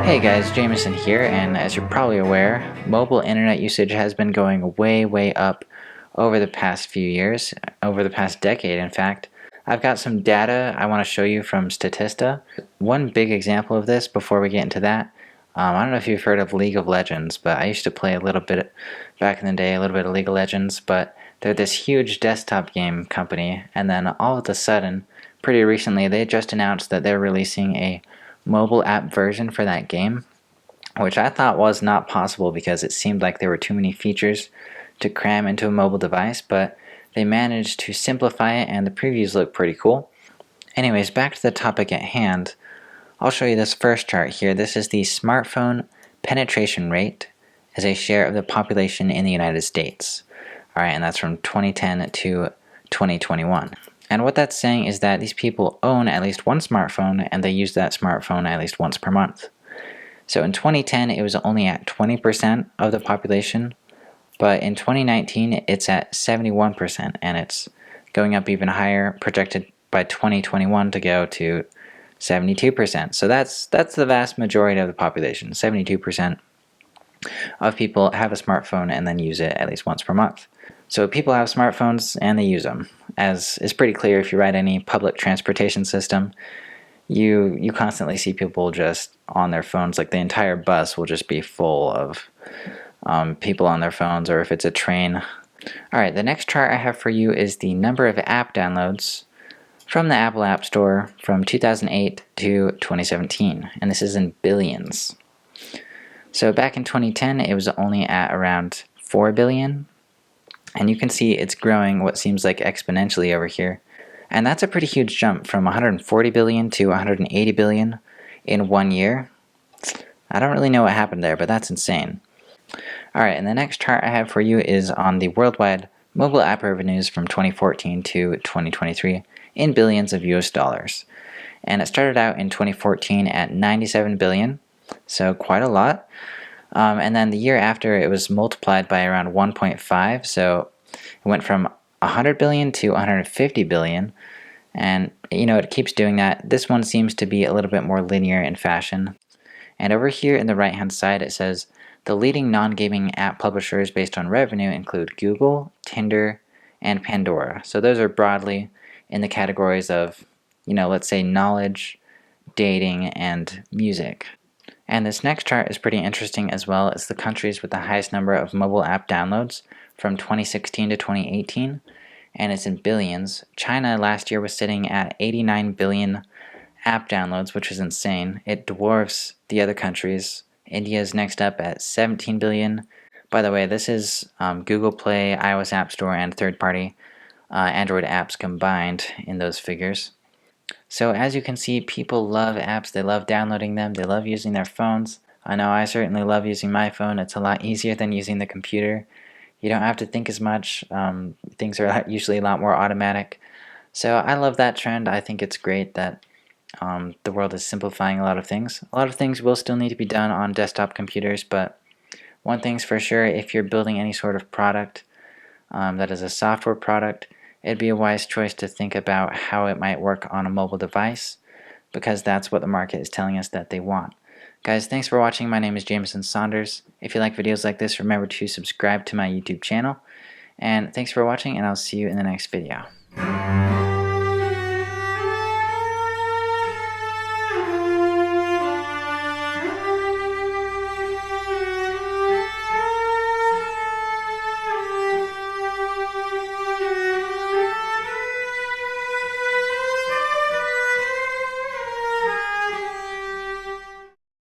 Hey guys, Jameson here, and as you're probably aware, mobile internet usage has been going way up over the past few years, over the past decade in fact. I've got some data I want to show you from Statista. One big example of this before we get into that, I don't know if you've heard of League of Legends, but I used to play a little bit back in the day, a little bit of League of Legends, but they're this huge desktop game company, and then all of a sudden, pretty recently, they just announced that they're releasing a mobile app version for that game, which I thought was not possible because it seemed like there were too many features to cram into a mobile device, but they managed to simplify it and the previews look pretty cool. Anyways, back to the topic at hand, I'll show you this first chart here. This is the smartphone penetration rate as a share of the population in the United States. Alright, and that's from 2010 to 2021. And what that's saying is that these people own at least one smartphone and they use that smartphone at least once per month. So in 2010, it was only at 20% of the population, but in 2019, it's at 71%, and it's going up even higher, projected by 2021 to go to 72%. So that's the vast majority of the population. 72% of people have a smartphone and then use it at least once per month. So people have smartphones and they use them. As is pretty clear if you ride any public transportation system, you constantly see people just on their phones. Like the entire bus will just be full of people on their phones, or if it's a train. Alright, the next chart I have for you is the number of app downloads from the Apple App Store from 2008 to 2017, and this is in billions. So back in 2010, it was only at around 4 billion, and you can see it's growing what seems like exponentially over here. And that's a pretty huge jump from 140 billion to 180 billion in 1 year. I don't really know what happened there, but that's insane. Alright, and the next chart I have for you is on the worldwide mobile app revenues from 2014 to 2023 in billions of US dollars. And it started out in 2014 at 97 billion, so quite a lot. And then the year after, it was multiplied by around 1.5, so it went from 100 billion to 150 billion, and it keeps doing that. This one seems to be a little bit more linear in fashion. And over here in the right hand side, it says the leading non-gaming app publishers based on revenue include Google, Tinder, and Pandora. So those are broadly in the categories of, let's say knowledge, dating, and music. And this next chart is pretty interesting as well. It's the countries with the highest number of mobile app downloads from 2016 to 2018, and it's in billions. China last year was sitting at 89 billion app downloads, which is insane. It dwarfs the other countries. India is next up at 17 billion. By the way, this is Google Play, iOS App Store, and third-party Android apps combined in those figures. So as you can see, people love apps. They love downloading them. They love using their phones. I know I certainly love using my phone. It's a lot easier than using the computer. You don't have to think as much. Things are usually a lot more automatic. So I love that trend. I think it's great that the world is simplifying a lot of things. A lot of things will still need to be done on desktop computers, but one thing's for sure, if you're building any sort of product that is a software product, it'd be a wise choice to think about how it might work on a mobile device, because that's what the market is telling us that they want. Guys, thanks for watching. My name is Jameson Saunders. If you like videos like this, remember to subscribe to my YouTube channel. And thanks for watching, and I'll see you in the next video.